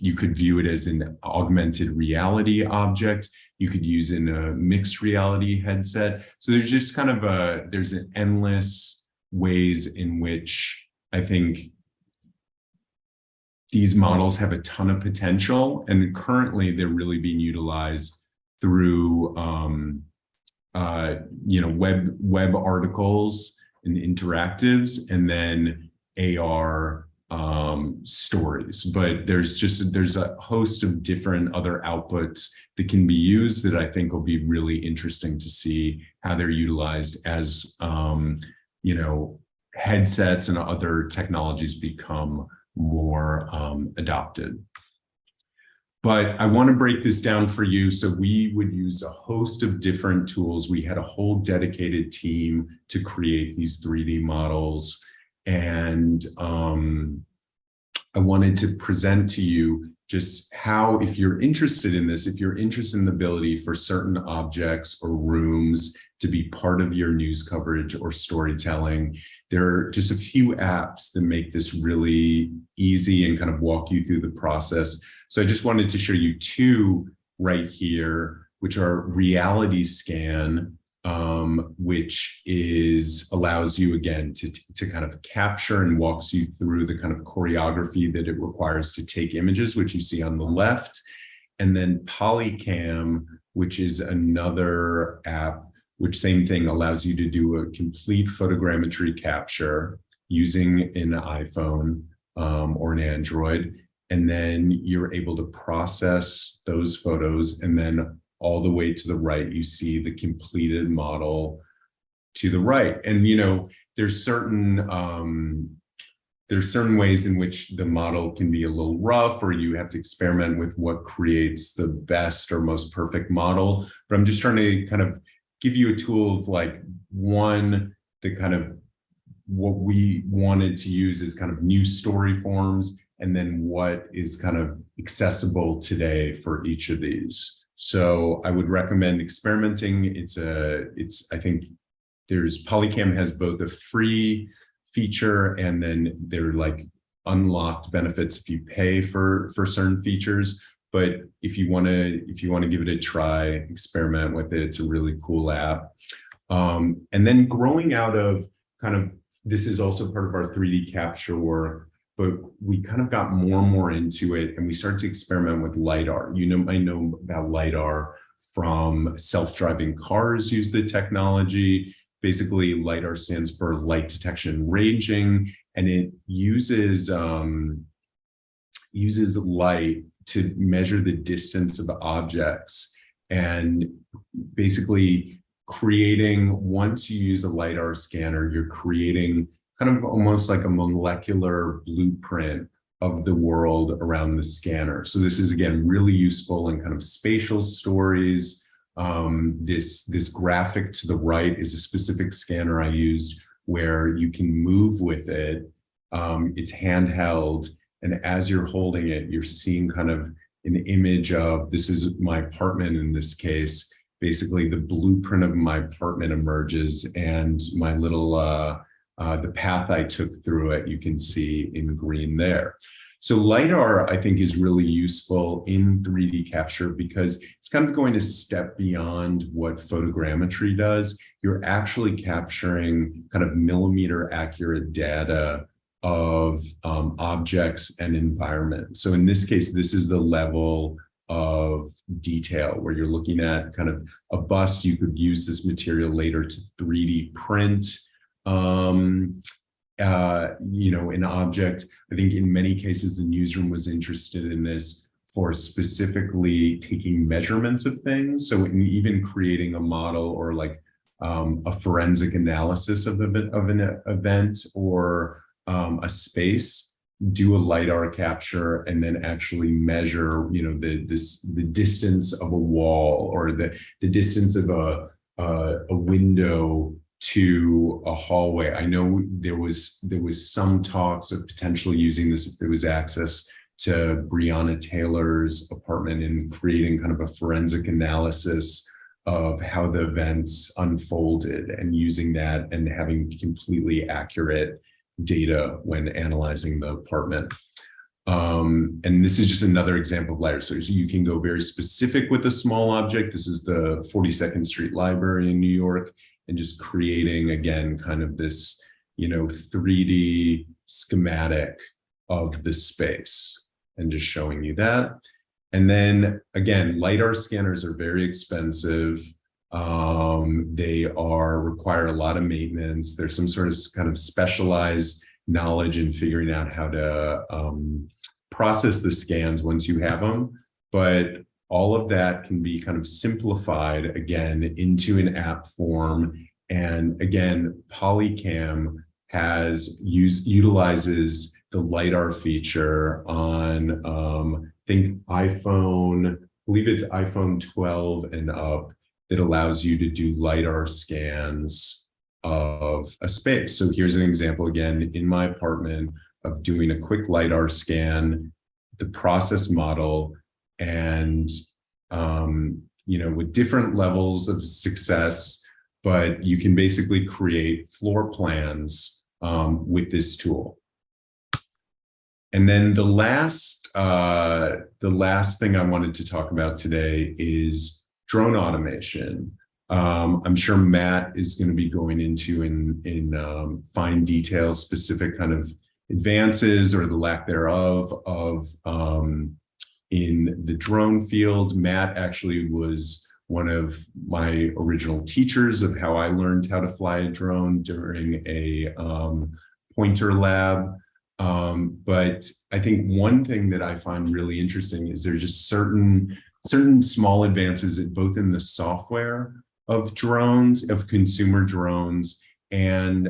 you could view it as an augmented reality object. You could use in a mixed reality headset. So there's just kind of there's an endless ways in which I think these models have a ton of potential, and currently they're really being utilized through web articles and interactives, and then AR stories. But there's a host of different other outputs that can be used that I think will be really interesting to see how they're utilized as headsets and other technologies become more adopted. But I want to break this down for you. So we would use a host of different tools. We had a whole dedicated team to create these 3D models. And I wanted to present to you just how, if you're interested in this, if you're interested in the ability for certain objects or rooms to be part of your news coverage or storytelling, there are just a few apps that make this really easy and kind of walk you through the process. So I just wanted to show you two right here, which are Reality Scan, which allows you again to kind of capture and walks you through the kind of choreography that it requires to take images, which you see on the left. And then Polycam, which is another app, which same thing allows you to do a complete photogrammetry capture using an iPhone or an Android. And then you're able to process those photos, and then all the way to the right, you see the completed model to the right. And there's certain ways in which the model can be a little rough, or you have to experiment with what creates the best or most perfect model. But I'm just trying to kind of give you a tool of like the kind of what we wanted to use is kind of new story forms, and then what is kind of accessible today for each of these. So I would recommend experimenting. I think Polycam has both a free feature, and then they're like unlocked benefits if you pay for certain features. But if you want to give it a try, experiment with it. It's a really cool app. And then growing out of this is also part of our 3D capture work, but we kind of got more and more into it, and we started to experiment with LiDAR. I know about LiDAR from self-driving cars use the technology. Basically, LiDAR stands for light detection ranging, and it uses light to measure the distance of objects, and basically once you use a LiDAR scanner, you're creating kind of almost like a molecular blueprint of the world around the scanner. So this is, again, really useful in kind of spatial stories. This graphic to the right is a specific scanner I used where you can move with it. It's handheld, and as you're holding it, you're seeing kind of an image of, this is my apartment in this case. Basically, the blueprint of my apartment emerges, and my little the path I took through it, you can see in green there. So LiDAR, I think, is really useful in 3D capture because it's kind of going to step beyond what photogrammetry does. You're actually capturing kind of millimeter accurate data of objects and environment. So in this case, this is the level of detail where you're looking at kind of a bust. You could use this material later to 3D print an object. I think in many cases, the Newsroom was interested in this for specifically taking measurements of things. So even creating a model or like a forensic analysis of an event or a space, do a LiDAR capture, and then actually measure, the distance of a wall or the distance of a window to a hallway. I know there was some talks of potentially using this if there was access to Breonna Taylor's apartment and creating kind of a forensic analysis of how the events unfolded and using that and having completely accurate data when analyzing the apartment. And this is just another example of LiDAR. So you can go very specific with a small object. This is the 42nd Street Library in New York, and just creating, again, kind of this, 3D schematic of the space and just showing you that. And then again, LiDAR scanners are very expensive. They require a lot of maintenance. There's some sort of kind of specialized knowledge in figuring out how to process the scans once you have them. But all of that can be kind of simplified again into an app form. And again, Polycam utilizes the LiDAR feature on I think iPhone, I believe it's iPhone 12 and up, that allows you to do LiDAR scans of a space. So here's an example again in my apartment of doing a quick LiDAR scan, the process model, and with different levels of success, but you can basically create floor plans with this tool. And then the last thing I wanted to talk about today is drone automation. I'm sure Matt is going to be going into in fine detail specific kind of advances or the lack thereof of in the drone field. Matt actually was one of my original teachers of how I learned how to fly a drone during a pointer lab. But I think one thing that I find really interesting is there's just certain small advances both in the software of drones, of consumer drones, and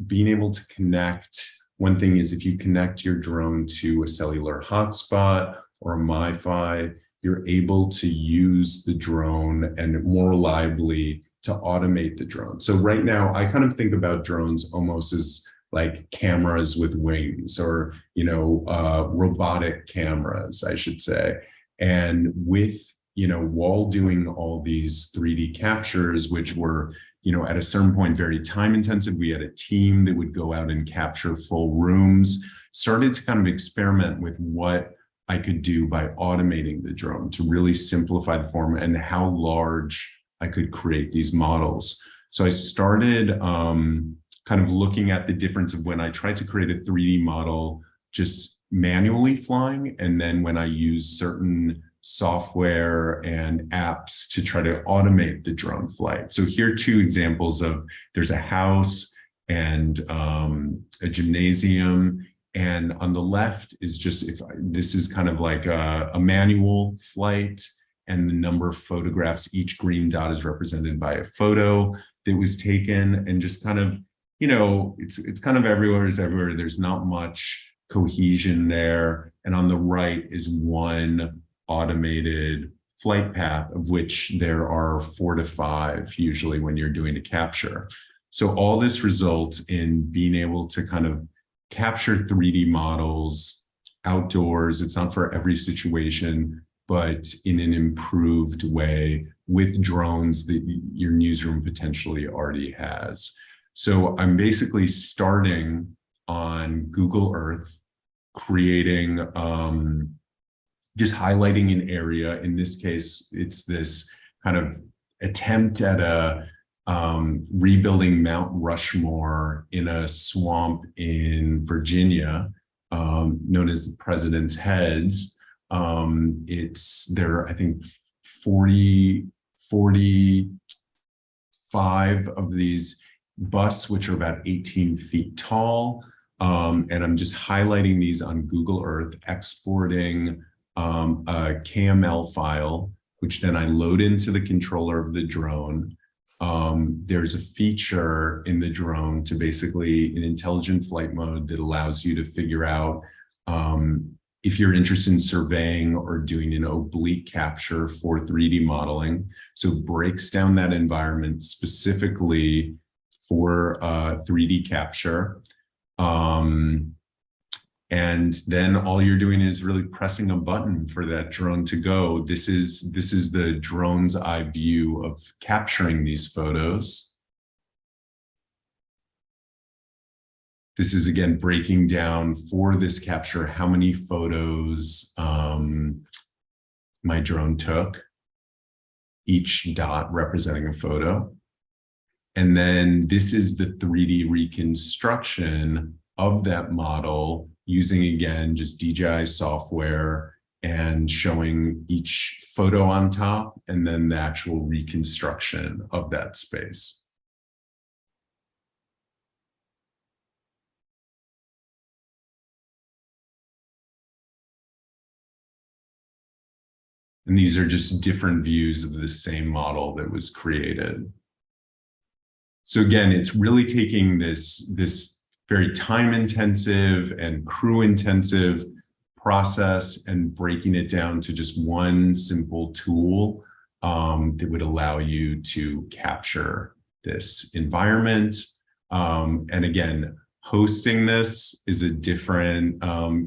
being able to connect. One thing is if you connect your drone to a cellular hotspot or a MiFi, you're able to use the drone and more reliably to automate the drone. So right now, I kind of think about drones almost as like cameras with wings, or robotic cameras, I should say. And with while doing all these 3D captures, which were at a certain point very time intensive, we had a team that would go out and capture full rooms, started to kind of experiment with what I could do by automating the drone to really simplify the form and how large I could create these models. So I started kind of looking at the difference of when I tried to create a 3D model just manually flying, and then when I use certain software and apps to try to automate the drone flight. So here are two examples of, there's a house and a gymnasium. And on the left is just, this is kind of like a manual flight, and the number of photographs, each green dot is represented by a photo that was taken, and just kind of, it's kind of everywhere is everywhere. There's not much cohesion there. And on the right is one automated flight path, of which there are 4 to 5 usually when you're doing a capture. So all this results in being able to kind of capture 3D models outdoors. It's not for every situation, but in an improved way with drones that your newsroom potentially already has. So I'm basically starting on Google Earth, creating, just highlighting an area. In this case, it's this kind of attempt at rebuilding Mount Rushmore in a swamp in Virginia, known as the President's Heads. There are, I think, 45 of these busts, which are about 18 feet tall. And I'm just highlighting these on Google Earth, exporting a KML file, which then I load into the controller of the drone. There's a feature in the drone to basically an intelligent flight mode that allows you to figure out if you're interested in surveying or doing an oblique capture for 3D modeling. So it breaks down that environment specifically for 3D capture. And then all you're doing is really pressing a button for that drone to go. This is the drone's eye view of capturing these photos. This is again breaking down for this capture how many photos my drone took, each dot representing a photo. And then this is the 3D reconstruction of that model using, again, just DJI software and showing each photo on top and then the actual reconstruction of that space. And these are just different views of the same model that was created. So again, it's really taking this very time-intensive and crew-intensive process and breaking it down to just one simple tool that would allow you to capture this environment. And again, hosting this is a different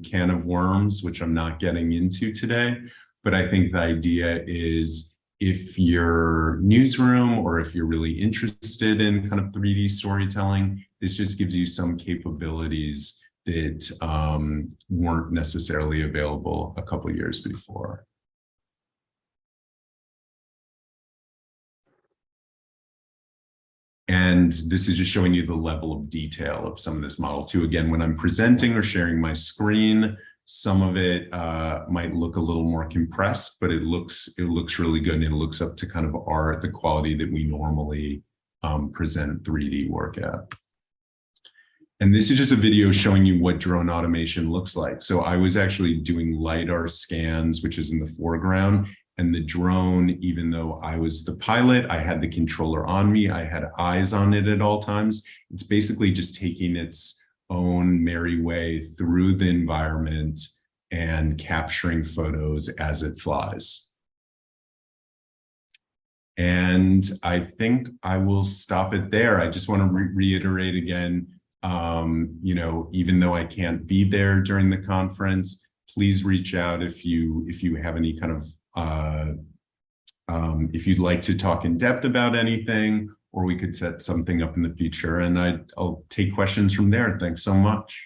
can of worms, which I'm not getting into today. But I think the idea is if you're Newsroom or if you're really interested in kind of 3D storytelling, this just gives you some capabilities that weren't necessarily available a couple of years before. And this is just showing you the level of detail of some of this model too. Again, when I'm presenting or sharing my screen, some of it might look a little more compressed, but it looks really good, and it looks up to kind of the quality that we normally present 3D work at. And this is just a video showing you what drone automation looks like. So I was actually doing LiDAR scans, which is in the foreground, and the drone, even though I was the pilot, I had the controller on me, I had eyes on it at all times. It's basically just taking its own merry way through the environment and capturing photos as it flies. And I think I will stop it there. I just want to reiterate again, you know, even though I can't be there during the conference, please reach out if you have any kind of, if you'd like to talk in depth about anything, or we could set something up in the future, and I'll take questions from there. Thanks so much.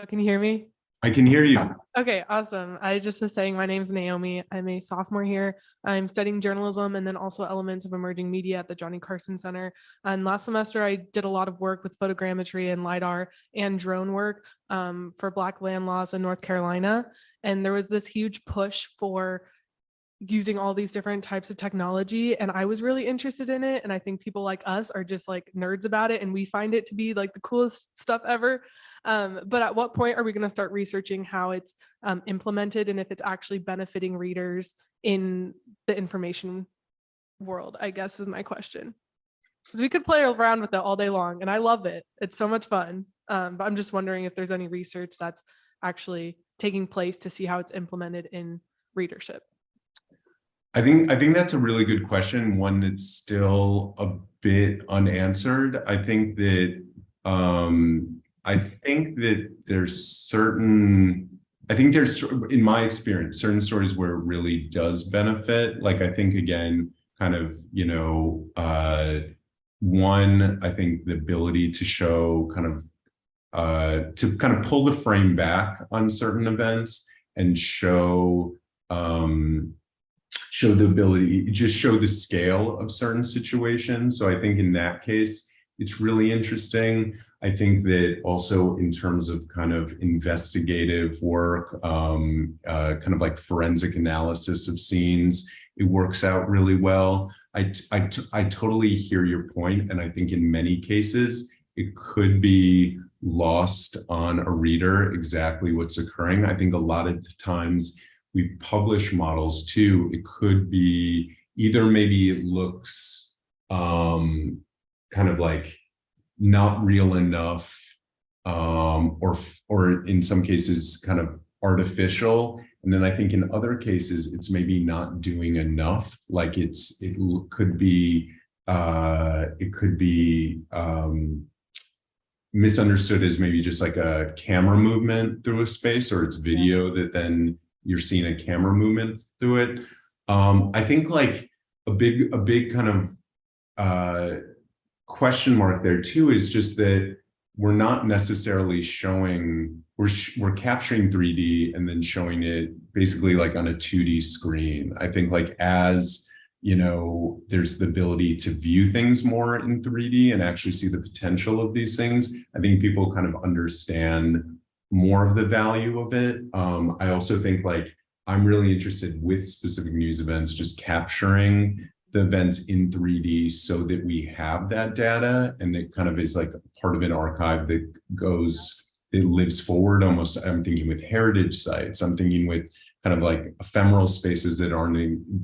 Can you hear me? I can hear you. Okay, awesome. I just was saying my name's Naomi. I'm a sophomore here. I'm studying journalism and then also elements of emerging media at the Johnny Carson Center. And last semester, I did a lot of work with photogrammetry and LiDAR and drone work for Black land laws in North Carolina. And there was this huge push for using all these different types of technology, and I was really interested in it, and I think people like us are just like nerds about it, and we find it to be like the coolest stuff ever. But at what point are we going to start researching how it's implemented and if it's actually benefiting readers in the information world, I guess, is my question. Because we could play around with it all day long, and I love it. It's so much fun. But I'm just wondering if there's any research that's actually taking place to see how it's implemented in readership. I think that's a really good question, one that's still a bit unanswered. I think that there's in my experience certain stories where it really does benefit. Like I think again, kind of, you know, one, I think the ability to show kind of to kind of pull the frame back on certain events and show the ability, just show the scale of certain situations. So I think in that case, it's really interesting. I think that also in terms of kind of investigative work, kind of like forensic analysis of scenes, it works out really well. I totally hear your point, and I think in many cases, it could be lost on a reader exactly what's occurring. I think a lot of times, we publish models too. It could be either maybe it looks kind of like not real enough or in some cases kind of artificial. And then I think in other cases, it's maybe not doing enough. Like it could be misunderstood as maybe just like a camera movement through a space, or it's video that then you're seeing a camera movement through it. I think like a big kind of question mark there too is just that we're not necessarily showing, we're capturing 3D and then showing it basically like on a 2D screen. I think like as you know, there's the ability to view things more in 3D and actually see the potential of these things. I think people kind of understand more of the value of it. I also think like I'm really interested with specific news events, just capturing the events in 3D so that we have that data and it kind of is like part of an archive that goes, it lives forward almost. I'm thinking with heritage sites, I'm thinking with kind of like ephemeral spaces that aren't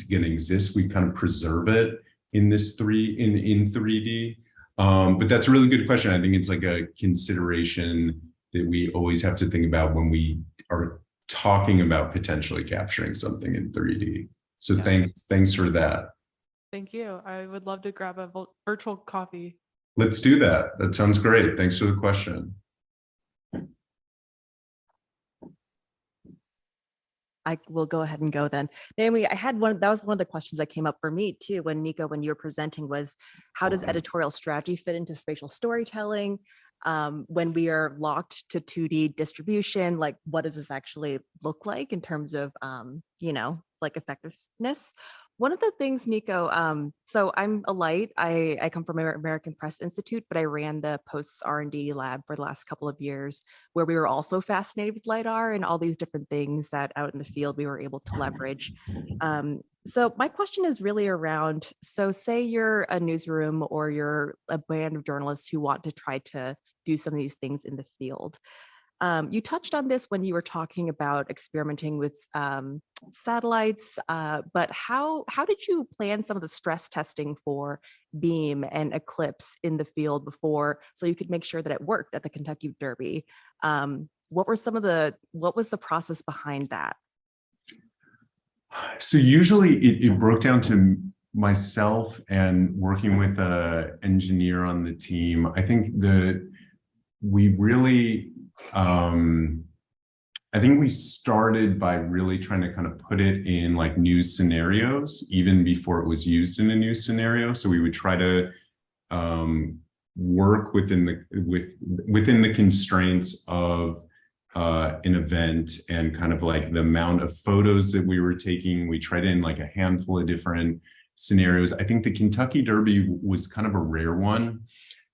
going to exist. We kind of preserve it in this in 3D. But that's a really good question. I think it's like a consideration that we always have to think about when we are talking about potentially capturing something in 3D. So thanks for that. Thank you. I would love to grab a virtual coffee. Let's do that. That sounds great. Thanks for the question. I will go ahead and go then. Naomi, I had that was one of the questions that came up for me too when Niko, when you were presenting, was how does editorial strategy fit into spatial storytelling? When we are locked to 2D distribution, like what does this actually look like in terms of, you know, like effectiveness? One of the things, Niko, so I'm a light, I come from American Press Institute, but I ran the Posts R&D lab for the last couple of years, where we were also fascinated with LiDAR and all these different things that out in the field we were able to leverage. So my question is really around, so say you're a newsroom or you're a band of journalists who want to try to do some of these things in the field. You touched on this when you were talking about experimenting with satellites, but how did you plan some of the stress testing for beam and eclipse in the field before, so you could make sure that it worked at the Kentucky Derby? What was the process behind that? So usually it broke down to myself and working with an engineer on the team. I think we really, I think we started by really trying to kind of put it in like news scenarios, even before it was used in a news scenario. So we would try to work within the constraints of an event and kind of like the amount of photos that we were taking. We tried in like a handful of different scenarios. I think the Kentucky Derby was kind of a rare one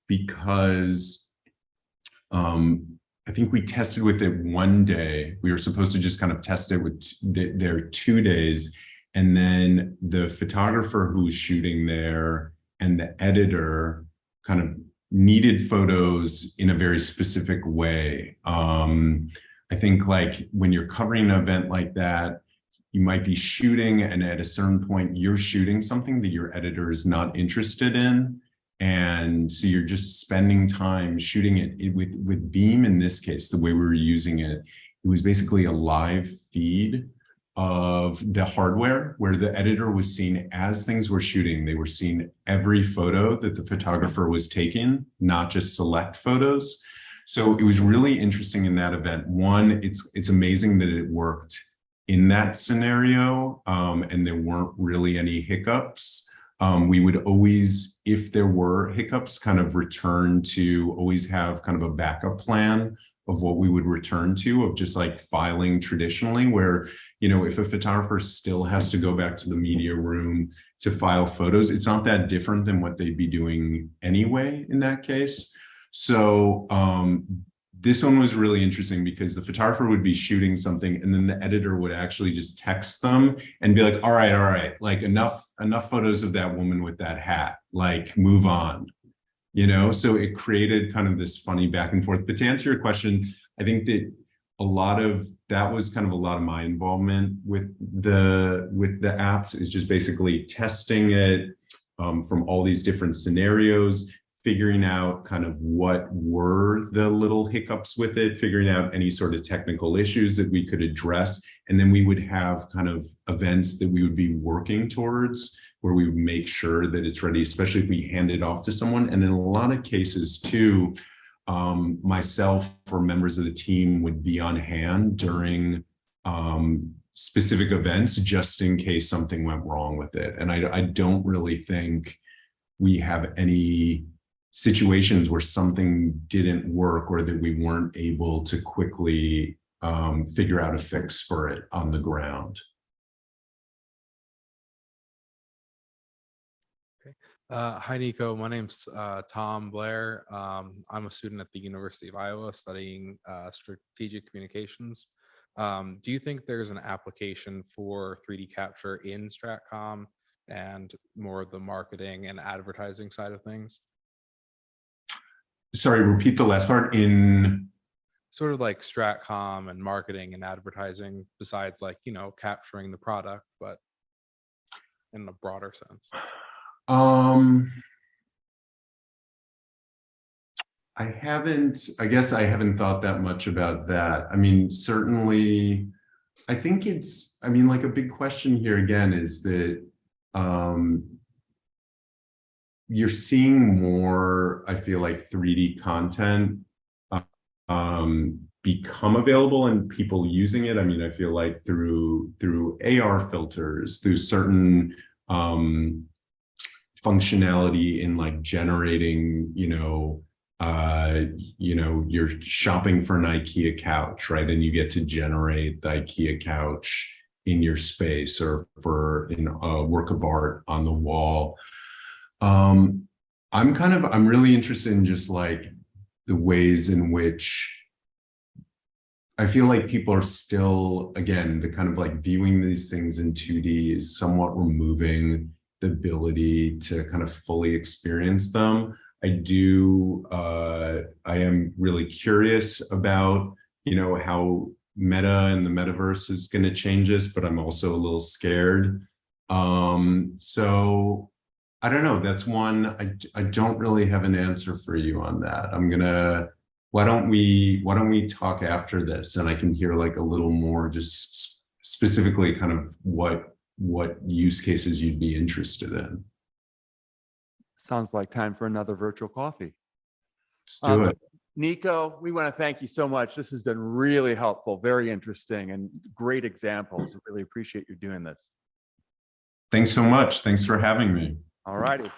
because I think we tested with it one day. We were supposed to just kind of test it with their 2 days. And then the photographer who was shooting there and the editor kind of needed photos in a very specific way. I think like when you're covering an event like that, you might be shooting and at a certain point you're shooting something that your editor is not interested in. And so you're just spending time shooting it with Beam. In this case, the way we were using it, it was basically a live feed of the hardware where the editor was seeing as things were shooting. They were seeing every photo that the photographer was taking, not just select photos. So it was really interesting in that event. One, it's amazing that it worked in that scenario, and there weren't really any hiccups. We would always, if there were hiccups, kind of return to always have kind of a backup plan of what we would return to, of just like filing traditionally, where, you know, if a photographer still has to go back to the media room to file photos, it's not that different than what they'd be doing anyway in that case. So this one was really interesting because the photographer would be shooting something and then the editor would actually just text them and be like, all right, like enough photos of that woman with that hat, like move on, you know? So it created kind of this funny back and forth. But to answer your question, I think that that was kind of a lot of my involvement with the apps, is just basically testing it from all these different scenarios, figuring out kind of what were the little hiccups with it, figuring out any sort of technical issues that we could address. And then we would have kind of events that we would be working towards where we would make sure that it's ready, especially if we hand it off to someone. And in a lot of cases too, myself or members of the team would be on hand during specific events just in case something went wrong with it. And I don't really think we have any situations where something didn't work or that we weren't able to quickly figure out a fix for it on the ground. Okay. Hi, Niko. My name's Tom Blair. I'm a student at the University of Iowa studying strategic communications. Do you think there's an application for 3D capture in StratCom and more of the marketing and advertising side of things? Sorry, repeat the last part. In sort of like StratCom and marketing and advertising, besides like, you know, capturing the product, but in a broader sense. I guess I haven't thought that much about that. I mean, certainly, I think it's, I mean, like a big question here again is that you're seeing more, I feel like 3D content become available and people using it. I mean, I feel like through AR filters, through certain functionality in like generating, you're shopping for an IKEA couch, right? And you get to generate the IKEA couch in your space or for a work of art on the wall. I'm really interested in just like the ways in which I feel like people are still, again, the kind of like viewing these things in 2D is somewhat removing the ability to kind of fully experience them. I am really curious about, how Meta and the metaverse is going to change this, but I'm also a little scared. So I don't know. That's one. I don't really have an answer for you on that. Why don't we talk after this and I can hear like a little more just specifically kind of what use cases you'd be interested in. Sounds like time for another virtual coffee. Let's do it. Niko, we want to thank you so much. This has been really helpful, very interesting, and great examples. I really appreciate you doing this. Thanks so much. Thanks for having me. All righty.